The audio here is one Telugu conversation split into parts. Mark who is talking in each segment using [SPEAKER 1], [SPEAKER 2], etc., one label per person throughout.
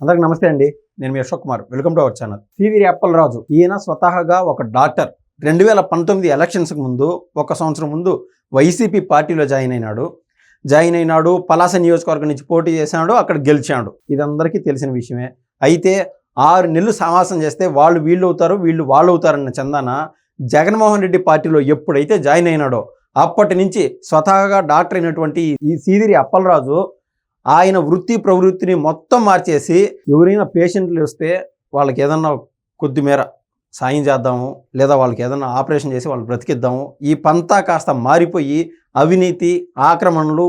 [SPEAKER 1] అందరికి నమస్తే అండి. నేను మీ Ashok Kumar. Welcome to our channel. Siviri Appalaraju ఈయన స్వతహాగా ఒక డాక్టర్. 2019 ఎలక్షన్స్కి ముందు ఒక సంవత్సరం ముందు వైసీపీ పార్టీలో జాయిన్ అయినాడు. పలాస నియోజకవర్గం నుంచి పోటీ చేశాడు, అక్కడ గెలిచాడు. ఇదందరికీ తెలిసిన విషయమే. అయితే 6 నెలలు సమావేశం చేస్తే వాళ్ళు వీళ్ళు అవుతారు, వీళ్ళు వాళ్ళు అవుతారన్న చందాన జగన్మోహన్ రెడ్డి పార్టీలో ఎప్పుడైతే జాయిన్ అయినాడో అప్పటి నుంచి స్వతహాగా డాక్టర్ అయినటువంటి ఈ సివిరి అప్పలరాజు ఆయన వృత్తి ప్రవృత్తిని మొత్తం మార్చేసి ఎవరైనా పేషెంట్లు వస్తే వాళ్ళకి ఏదన్నా కొద్దిమేర సాయం చేద్దాము, లేదా వాళ్ళకి ఏదన్నా ఆపరేషన్ చేసి వాళ్ళు బ్రతికిద్దాము, ఈ పంతా కాస్త మారిపోయి అవినీతి, ఆక్రమణలు,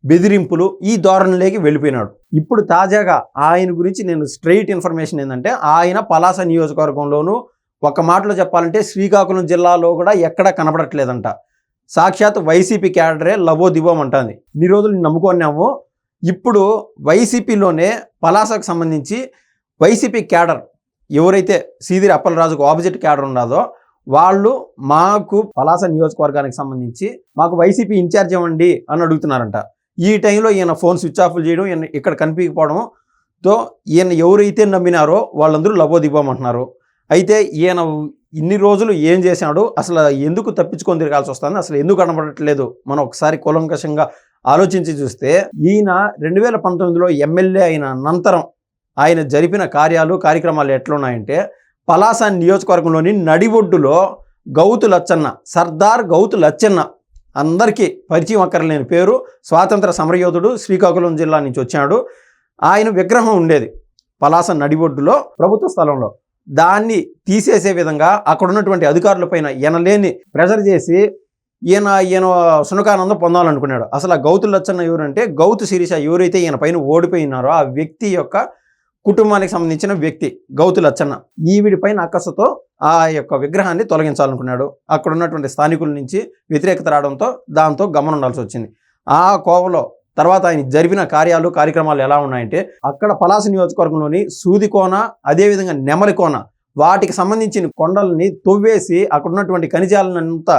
[SPEAKER 1] బెదిరింపులు ఈ ధోరణిలోకి వెళ్ళిపోయినాడు. ఇప్పుడు తాజాగా ఆయన గురించి నేను స్ట్రైట్ ఇన్ఫర్మేషన్ ఏంటంటే, ఆయన పలాస నియోజకవర్గంలోనూ ఒక మాటలో చెప్పాలంటే శ్రీకాకుళం జిల్లాలో కూడా ఎక్కడా కనపడట్లేదంట. సాక్షాత్ వైసీపీ క్యాడరే లబోదిబోం అంటుంది. ఇన్ని రోజులు నమ్ముకున్నాము. ఇప్పుడు వైసీపీలోనే పలాసకు సంబంధించి వైసీపీ క్యాడర్ ఎవరైతే సివిరి అప్పలరాజుకు ఆపోజిట్ క్యాడర్ ఉన్నదో వాళ్ళు మాకు పలాస నియోజకవర్గానికి సంబంధించి మాకు వైసీపీ ఇన్ఛార్జ్ ఇవ్వండి అని అడుగుతున్నారంట. ఈ టైంలో ఈయన ఫోన్ స్విచ్ ఆఫ్లు చేయడం, ఈయన ఇక్కడ కనిపించకపోవడంతో ఈయన ఎవరైతే నమ్మినారో వాళ్ళందరూ లబోదిబోమంటున్నారు. అయితే ఈయన ఇన్ని రోజులు ఏం చేశాడు, అసలు ఎందుకు తప్పించుకొని తిరగాల్సి వస్తుంది, అసలు ఎందుకు కనబడట్లేదు, మనం ఒకసారి కూలంకషంగా ఆలోచించి చూస్తే ఈయన 2019లో ఎమ్మెల్యే అయిన అనంతరం ఆయన జరిపిన కార్యక్రమాలు ఎట్లున్నాయంటే, పలాస నియోజకవర్గంలోని నడిబొడ్డులో గౌతు లచ్చన్న, సర్దార్ గౌతు లచ్చన్న, అందరికీ పరిచయం అక్కర్లేని పేరు, స్వాతంత్ర సమరయోధుడు, శ్రీకాకుళం జిల్లా నుంచి వచ్చాడు. ఆయన విగ్రహం ఉండేది పలాస నడిబొడ్డులో ప్రభుత్వ స్థలంలో. దాన్ని తీసేసే విధంగా అక్కడ ఉన్నటువంటి అధికారులపైన ఎనలేని ప్రెషర్ చేసి ఈయన సునకానందం పొందాలనుకున్నాడు. అసలు ఆ గౌతు లచ్చన్న ఎవరంటే, గౌతు శిరీష ఎవరైతే ఈయన పైన ఓడిపోయినారో ఆ వ్యక్తి యొక్క కుటుంబానికి సంబంధించిన వ్యక్తి గౌతు లచ్చన్న. ఈవిడి పైన అక్కసుతో ఆ యొక్క విగ్రహాన్ని తొలగించాలనుకున్నాడు. అక్కడ ఉన్నటువంటి స్థానికుల నుంచి వ్యతిరేకత రావడంతో దాంతో గమనం ఉండాల్సి వచ్చింది. ఆ కోవలో తర్వాత ఆయన జరిపిన కార్యక్రమాలు ఎలా ఉన్నాయంటే, అక్కడ పలాస నియోజకవర్గంలోని సూదికోన, అదేవిధంగా నెమలికోన, వాటికి సంబంధించిన కొండల్ని తవ్వేసి అక్కడ ఉన్నటువంటి ఖనిజాలనంతా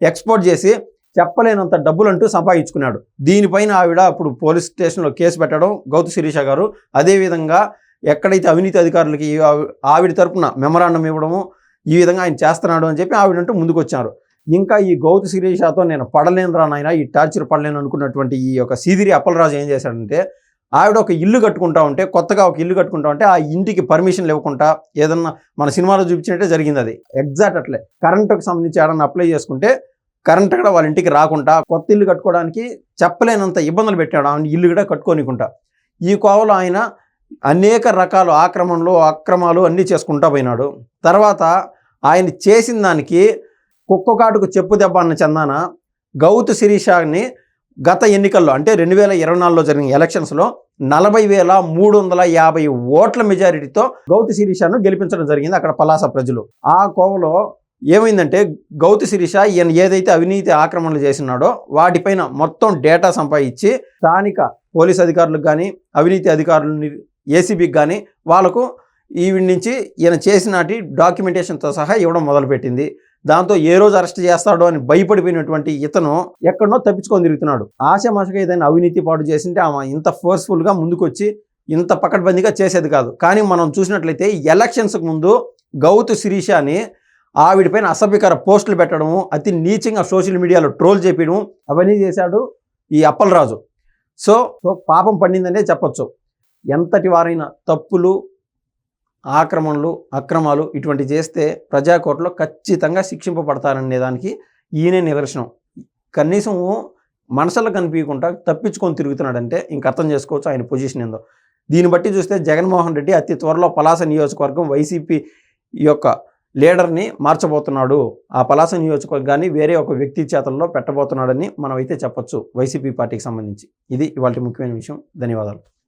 [SPEAKER 1] ఎక్స్పోర్ట్ చేసి చెప్పలేనంత డబ్బులంటూ సంపాదించుకున్నాడు. దీనిపైన ఆవిడ అప్పుడు పోలీస్ స్టేషన్లో కేసు పెట్టడం గౌతు శిరీష గారు. అదేవిధంగా ఎక్కడైతే అవినీతి అధికారులకి ఆవిడ తరపున మెమరాండం ఇవ్వడము, ఈ విధంగా ఆయన చేస్తున్నాడు అని చెప్పి ఆవిడంటూ ముందుకు వచ్చారు. ఇంకా ఈ గౌతు శిరీషతో నేను పడలేనురా నాయన, ఈ టార్చర్ పడలేను అనుకున్నటువంటి ఈ యొక్క సివిరి అప్పలరాజు ఏం చేశాడంటే, ఆవిడ ఒక ఇల్లు కట్టుకుంటా ఉంటే, కొత్తగా ఒక ఇల్లు కట్టుకుంటా ఉంటే ఆ ఇంటికి పర్మిషన్లు ఇవ్వకుండా, ఏదన్నా మన సినిమాలో చూపించినట్టే జరిగింది అది. ఎగ్జాక్ట్ అట్లే కరెంటుకు సంబంధించి ఏదన్నా అప్లై చేసుకుంటే కరెంట్ కూడా వాళ్ళ ఇంటికి రాకుండా, కొత్త ఇల్లు కట్టుకోవడానికి చెప్పలేనంత ఇబ్బందులు పెట్టాడు ఆ ఇల్లు కూడా కట్టుకోనికుంటా. ఈ కోవలో ఆయన అనేక రకాల ఆక్రమణలు, అక్రమాలు అన్నీ చేసుకుంటా పోయినాడు. తర్వాత ఆయన చేసిన దానికి కుక్కకాటుకు చెప్పు దెబ్బ అన్న చందాన గౌతు శిరీషని గత ఎన్నికల్లో అంటే 2024లో జరిగిన ఎలక్షన్స్లో 40,350 ఓట్ల మెజారిటీతో గౌతు శిరీషను గెలిపించడం జరిగింది అక్కడ పలాస ప్రజలు. ఆ కోవలో ఏమైందంటే, గౌతు శిరీష ఈయన ఏదైతే అవినీతి ఆక్రమణలు చేసినాడో వాటిపైన మొత్తం డేటా సంపాదించి స్థానిక పోలీస్ అధికారులకు కానీ, అవినీతి అధికారులని ఏసీబీకి కానీ వాళ్ళకు ఈవిడ నుంచి ఈయన చేసినటి డాక్యుమెంటేషన్తో సహా ఇవ్వడం మొదలుపెట్టింది. దాంతో ఏ రోజు అరెస్ట్ చేస్తాడో అని భయపడిపోయినటువంటి ఇతను ఎక్కడనో తప్పించుకొని తిరుగుతున్నాడు. ఆశమాషగా ఏదైనా అవినీతి పాటు చేసింటే ఆమె ఇంత ఫోర్స్ఫుల్గా ముందుకొచ్చి ఇంత పకడ్బందీగా చేసేది కాదు. కానీ మనం చూసినట్లయితే ఎలక్షన్స్కి ముందు గౌతు శిరీషని ఆవిడపైన అసభ్యకర పోస్టులు పెట్టడము, అతి నీచంగా సోషల్ మీడియాలో ట్రోల్ చేయడం, అవన్నీ చేశాడు ఈ అప్పలరాజు. సో పాపం పండిందనే చెప్పొచ్చు. ఎంతటి వారైనా తప్పులు, ఆక్రమణలు, అక్రమాలు ఇటువంటి చేస్తే ప్రజాకోర్టులో ఖచ్చితంగా శిక్షింపబడతారనే దానికి ఈయనే నిదర్శనం. కనీసం మనసులో కనిపించకుండా తప్పించుకొని తిరుగుతున్నాడంటే ఇంక అర్థం చేసుకోవచ్చు ఆయన పొజిషన్ ఏందో. దీన్ని బట్టి చూస్తే జగన్మోహన్ రెడ్డి అతి త్వరలో పలాస నియోజకవర్గం వైసీపీ యొక్క లీడర్ని మార్చబోతున్నాడు. ఆ పలాస నియోజకవర్గాన్ని వేరే ఒక వ్యక్తి చేతల్లో పెట్టబోతున్నాడని మనం అయితే చెప్పొచ్చు వైసీపీ పార్టీకి సంబంధించి. ఇది ఇవాళ ముఖ్యమైన విషయం. ధన్యవాదాలు.